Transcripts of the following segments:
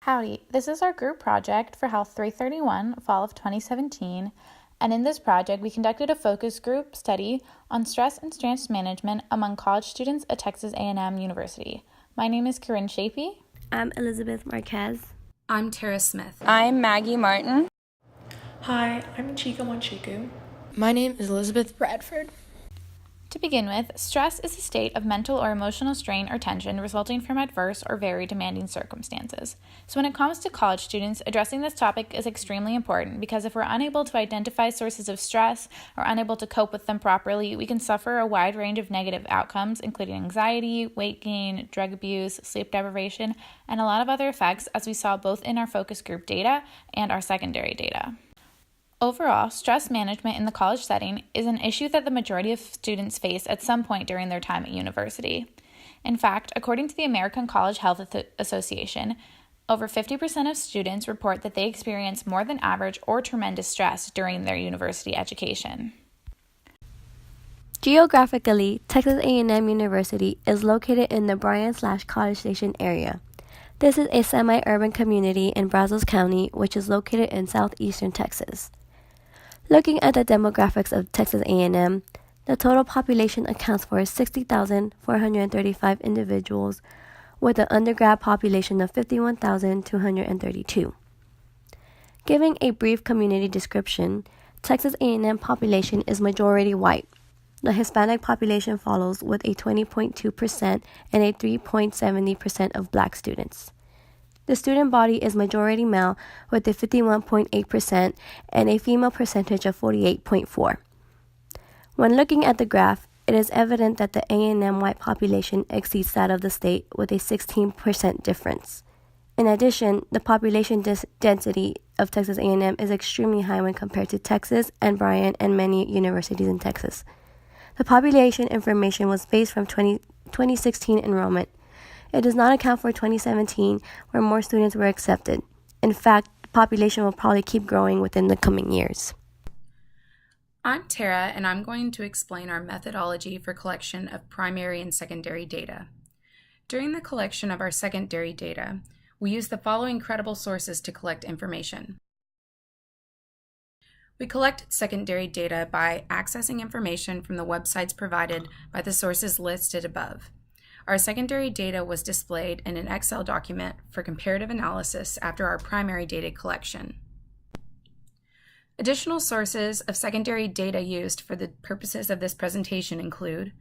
Howdy, this is our group project for Health 331, fall of 2017, and in this project we conducted a focus group study on stress and stress management among college students at Texas A&M University. My name is Corin Tschoepe. I'm Elizabeth Marquez. I'm Tara Smith. I'm Maggie Martin. Hi, I'm Chika Nwachukwu. My name is Elizabeth Bradford. To begin with, stress is a state of mental or emotional strain or tension resulting from adverse or very demanding circumstances. So when it comes to college students, addressing this topic is extremely important because if we're unable to identify sources of stress or unable to cope with them properly, we can suffer a wide range of negative outcomes, including anxiety, weight gain, drug abuse, sleep deprivation, and a lot of other effects, as we saw both in our focus group data and our secondary data. Overall, stress management in the college setting is an issue that the majority of students face at some point during their time at university. In fact, according to the American College Health Association, over 50% of students report that they experience more than average or tremendous stress during their university education. Geographically, Texas A&M University is located in the Bryan/College Station area. This is a semi-urban community in Brazos County, which is located in southeastern Texas. Looking at the demographics of Texas A&M, the total population accounts for 60,435 individuals, with an undergrad population of 51,232. Giving a brief community description, Texas A&M population is majority white. The Hispanic population follows with a 20.2% and a 3.70% of Black students. The student body is majority male with a 51.8% and a female percentage of 48.4%. When looking at the graph, it is evident that the A&M white population exceeds that of the state with a 16% difference. In addition, the population density of Texas A&M is extremely high when compared to Texas and Bryan and many universities in Texas. The population information was based from 2016 enrollment. It does not account for 2017, where more students were accepted. In fact, the population will probably keep growing within the coming years. I'm Tara, and I'm going to explain our methodology for collection of primary and secondary data. During the collection of our secondary data, we use the following credible sources to collect information. We collect secondary data by accessing information from the websites provided by the sources listed above. Our secondary data was displayed in an Excel document for comparative analysis after our primary data collection. Additional sources of secondary data used for the purposes of this presentation include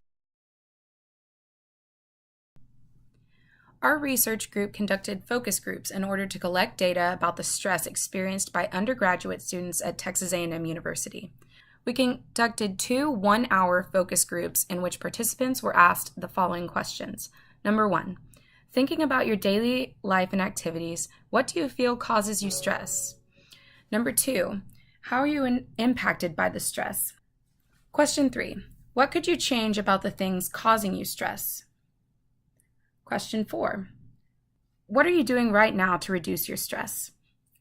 our research group conducted focus groups in order to collect data about the stress experienced by undergraduate students at Texas A&M University. We conducted 2 one-hour focus groups in which participants were asked the following questions. Number 1, thinking about your daily life and activities, what do you feel causes you stress? Number 2, how are you impacted by the stress? Question 3, what could you change about the things causing you stress? Question 4, what are you doing right now to reduce your stress?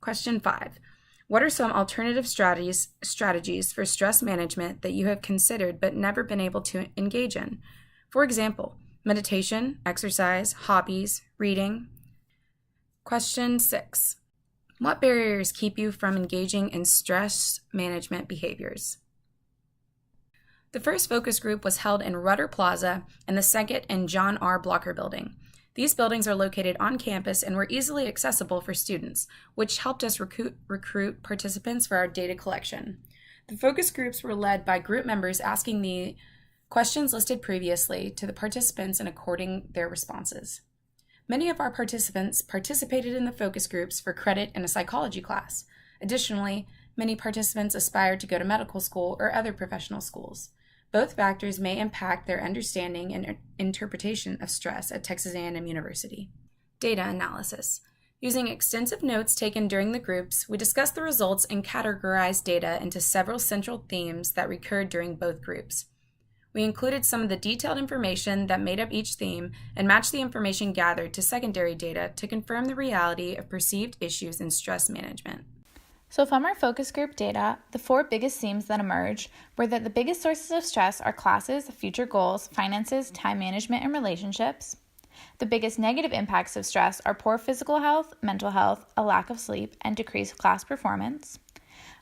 Question 5, what are some alternative strategies for stress management that you have considered but never been able to engage in? For example, meditation, exercise, hobbies, reading. Question 6, what barriers keep you from engaging in stress management behaviors? The first focus group was held in Rudder Plaza and the second in John R. Blocker Building. These buildings are located on campus and were easily accessible for students, which helped us recruit participants for our data collection. The focus groups were led by group members asking the questions listed previously to the participants and according their responses. Many of our participants participated in the focus groups for credit in a psychology class. Additionally, many participants aspired to go to medical school or other professional schools. Both factors may impact their understanding and interpretation of stress at Texas A&M University. Data analysis. Using extensive notes taken during the groups, we discussed the results and categorized data into several central themes that recurred during both groups. We included some of the detailed information that made up each theme and matched the information gathered to secondary data to confirm the reality of perceived issues in stress management. So from our focus group data, the 4 biggest themes that emerged were that the biggest sources of stress are classes, future goals, finances, time management, and relationships. The biggest negative impacts of stress are poor physical health, mental health, a lack of sleep, and decreased class performance.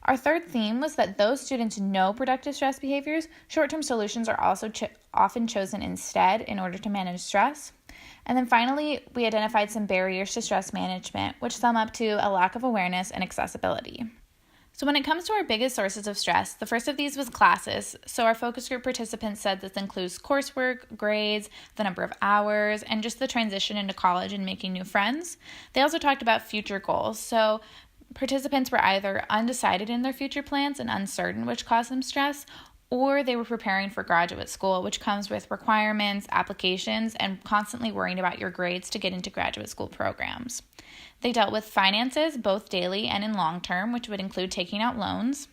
Our third theme was that those students know productive stress behaviors, short-term solutions are also often chosen instead in order to manage stress. And then finally, we identified some barriers to stress management, which sum up to a lack of awareness and accessibility. So when it comes to our biggest sources of stress, the first of these was classes. So our focus group participants said this includes coursework, grades, the number of hours, and just the transition into college and making new friends. They also talked about future goals. So participants were either undecided in their future plans and uncertain, which caused them stress, or they were preparing for graduate school, which comes with requirements, applications, and constantly worrying about your grades to get into graduate school programs. They dealt with finances, both daily and in long term, which would include taking out loans.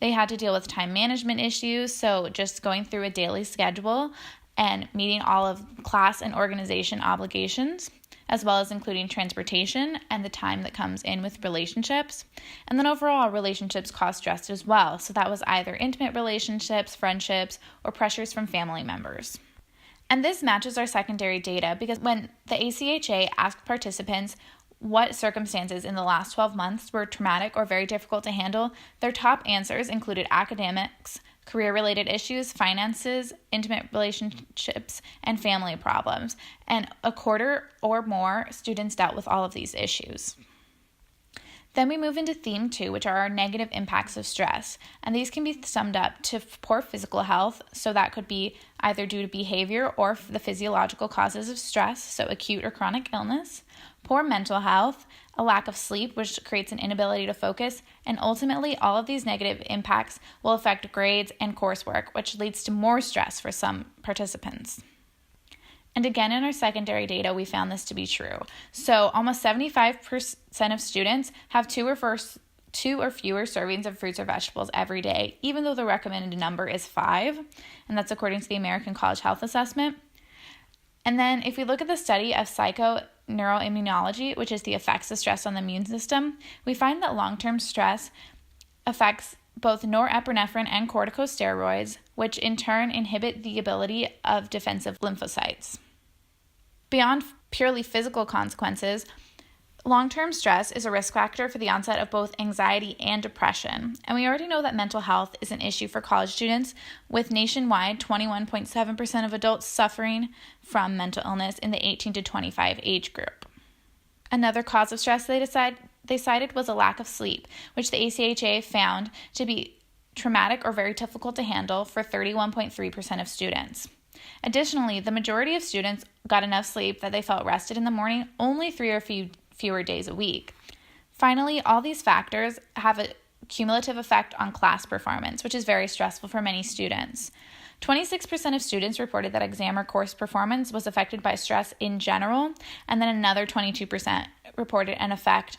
They had to deal with time management issues, so just going through a daily schedule and meeting all of class and organization obligations, as well as including transportation and the time that comes in with relationships. And then overall, relationships cause stress as well. So that was either intimate relationships, friendships, or pressures from family members. And this matches our secondary data because when the ACHA asked participants what circumstances in the last 12 months were traumatic or very difficult to handle, their top answers included academics, career-related issues, finances, intimate relationships, and family problems. And a quarter or more students dealt with all of these issues. Then we move into theme 2, which are our negative impacts of stress. And these can be summed up to poor physical health. So that could be either due to behavior or the physiological causes of stress, so acute or chronic illness. Poor mental health, a lack of sleep, which creates an inability to focus. And ultimately, all of these negative impacts will affect grades and coursework, which leads to more stress for some participants. And again, in our secondary data, we found this to be true. So almost 75% of students have two or fewer servings of fruits or vegetables every day, even though the recommended number is 5, and that's according to the American College Health Assessment. And then if we look at the study of psychoneuroimmunology, which is the effects of stress on the immune system, we find that long-term stress affects both norepinephrine and corticosteroids, which in turn inhibit the ability of defensive lymphocytes. Beyond purely physical consequences, long-term stress is a risk factor for the onset of both anxiety and depression. And we already know that mental health is an issue for college students, with nationwide 21.7% of adults suffering from mental illness in the 18 to 25 age group. Another cause of stress they cited was a lack of sleep, which the ACHA found to be traumatic or very difficult to handle for 31.3% of students. Additionally, the majority of students got enough sleep that they felt rested in the morning only 3 or fewer days a week. Finally, all these factors have a cumulative effect on class performance, which is very stressful for many students. 26% of students reported that exam or course performance was affected by stress in general, and then another 22% reported an effect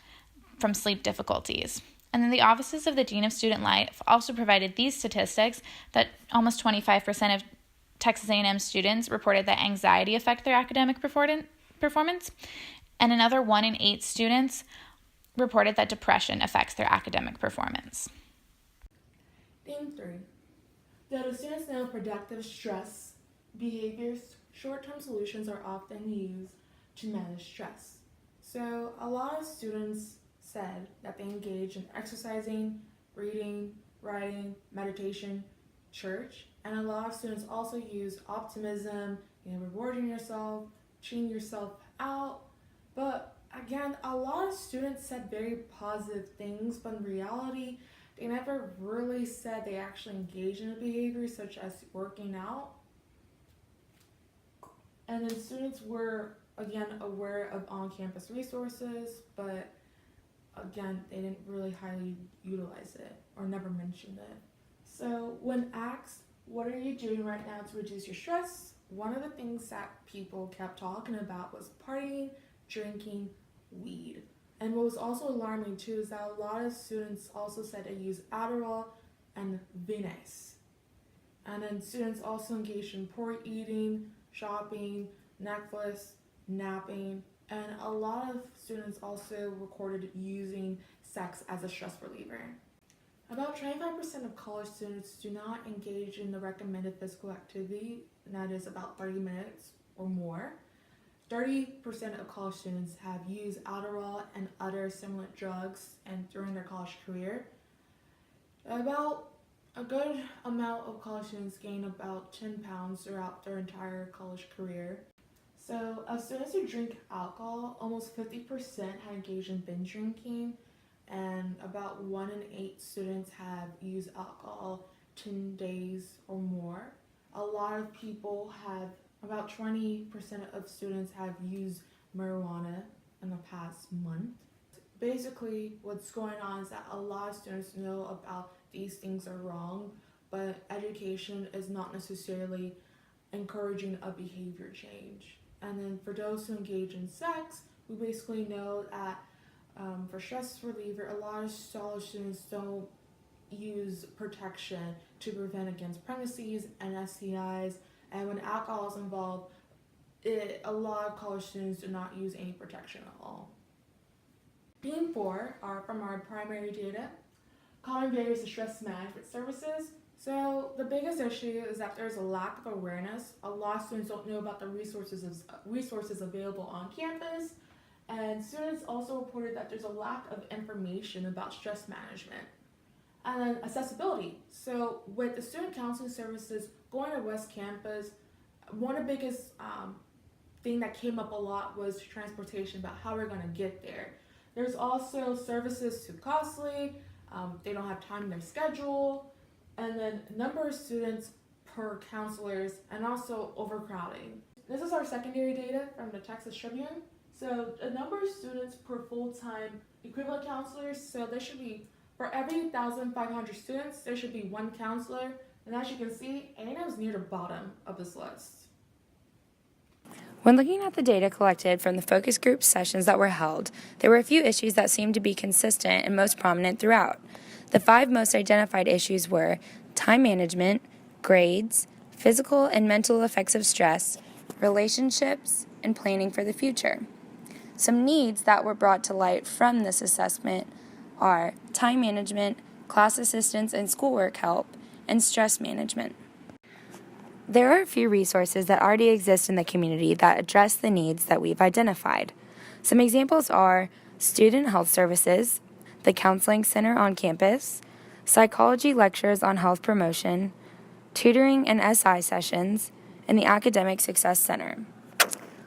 from sleep difficulties. And then the offices of the Dean of Student Life also provided these statistics that almost 25% of Texas A&M students reported that anxiety affected their academic performance, and another 1 in 8 students reported that depression affects their academic performance. Theme 3. Though the students know productive stress behaviors, short-term solutions are often used to manage stress. So a lot of students said that they engage in exercising, reading, writing, meditation, church, and a lot of students also use optimism, rewarding yourself, cheating yourself out. But again, a lot of students said very positive things, but in reality, they never really said they actually engage in a behavior such as working out. And then students were, again, aware of on-campus resources, but again, they didn't really highly utilize it or never mentioned it. So when asked, what are you doing right now to reduce your stress? One of the things that people kept talking about was partying, drinking, weed. And what was also alarming too is that a lot of students also said they use Adderall and Vines. And then students also engaged in poor eating, shopping, Netflix, napping, and a lot of students also recorded using sex as a stress reliever. About 25% of college students do not engage in the recommended physical activity, and that is about 30 minutes or more. 30% of college students have used Adderall and other stimulant drugs and during their college career. About a good amount of college students gain about 10 pounds throughout their entire college career. So, of students who drink alcohol, almost 50% had engaged in binge drinking, and about 1 in 8 students have used alcohol 10 days or more. A lot of people have, about 20% of students have used marijuana in the past month. Basically, what's going on is that a lot of students know about these things are wrong, but education is not necessarily encouraging a behavior change. And then for those who engage in sex, we basically know that for stress reliever, a lot of college students don't use protection to prevent against pregnancies and STIs. And when alcohol is involved, a lot of college students do not use any protection at all. Theme 4 are from our primary data. Common barriers to stress management services. So the biggest issue is that there's a lack of awareness. A lot of students don't know about the resources available on campus. And students also reported that there's a lack of information about stress management. And then accessibility. So with the student counseling services going to West Campus, one of the biggest thing that came up a lot was transportation, about how we're going to get there. There's also services too costly, they don't have time in their schedule, and then number of students per counselors, and also overcrowding. This is our secondary data from the Texas Tribune. So the number of students per full-time equivalent counselors, so there should be, for every 1,500 students, there should be 1 counselor, and as you can see, A&M is near the bottom of this list. When looking at the data collected from the focus group sessions that were held, there were a few issues that seemed to be consistent and most prominent throughout. The 5 most identified issues were time management, grades, physical and mental effects of stress, relationships, and planning for the future. Some needs that were brought to light from this assessment are time management, class assistance and schoolwork help, and stress management. There are a few resources that already exist in the community that address the needs that we've identified. Some examples are Student Health Services, the Counseling Center on campus, psychology lectures on health promotion, tutoring and SI sessions, and the Academic Success Center.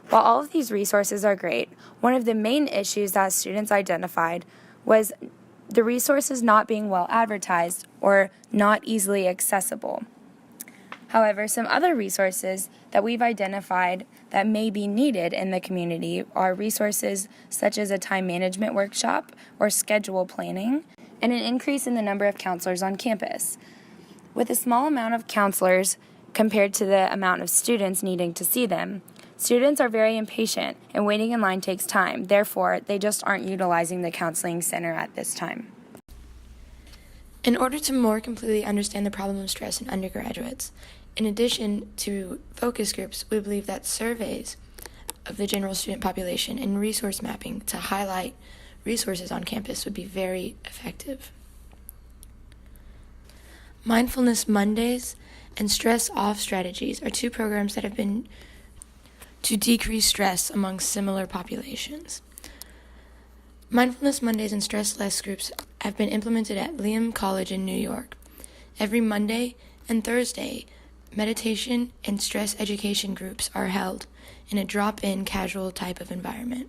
While all of these resources are great, one of the main issues that students identified was the resources not being well advertised or not easily accessible. However, some other resources that we've identified that may be needed in the community are resources such as a time management workshop or schedule planning, and an increase in the number of counselors on campus. With a small amount of counselors compared to the amount of students needing to see them, students are very impatient and waiting in line takes time. Therefore, they just aren't utilizing the counseling center at this time. In order to more completely understand the problem of stress in undergraduates, in addition to focus groups, we believe that surveys of the general student population and resource mapping to highlight resources on campus would be very effective. Mindfulness Mondays and Stress Off Strategies are 2 programs that have been to decrease stress among similar populations. Mindfulness Mondays and Stress Less groups have been implemented at Liam College in New York. Every Monday and Thursday, meditation and stress education groups are held in a drop-in casual type of environment.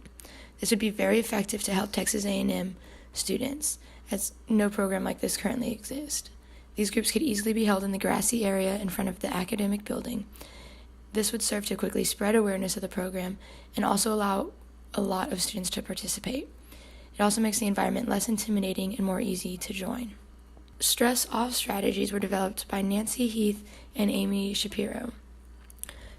This would be very effective to help Texas A&M students, as no program like this currently exists. These groups could easily be held in the grassy area in front of the academic building. This would serve to quickly spread awareness of the program and also allow a lot of students to participate. It also makes the environment less intimidating and more easy to join. Stress-off strategies were developed by Nancy Heath and Amy Shapiro.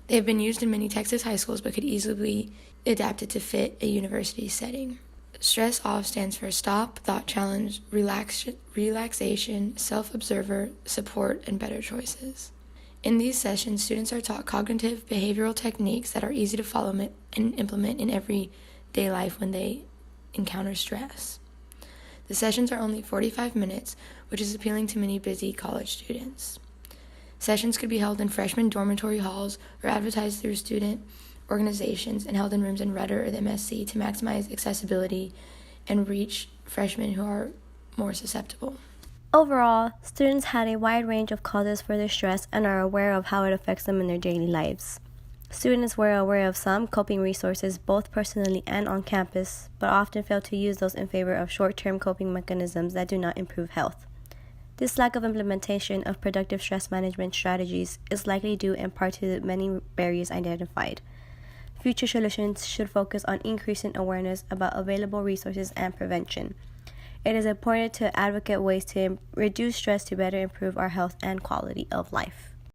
They have been used in many Texas high schools but could easily be adapted to fit a university setting. Stress-off stands for Stop, Thought Challenge, Relaxation, Self-Observer, Support, and Better Choices. In these sessions, students are taught cognitive behavioral techniques that are easy to follow and implement in everyday life when they encounter stress. The sessions are only 45 minutes, which is appealing to many busy college students. Sessions could be held in freshman dormitory halls or advertised through student organizations, and held in rooms in Rudder or the MSC to maximize accessibility and reach freshmen who are more susceptible. Overall, students had a wide range of causes for their stress and are aware of how it affects them in their daily lives. Students were aware of some coping resources both personally and on campus, but often failed to use those in favor of short-term coping mechanisms that do not improve health. This lack of implementation of productive stress management strategies is likely due in part to the many barriers identified. Future solutions should focus on increasing awareness about available resources and prevention. It is important to advocate ways to reduce stress to better improve our health and quality of life.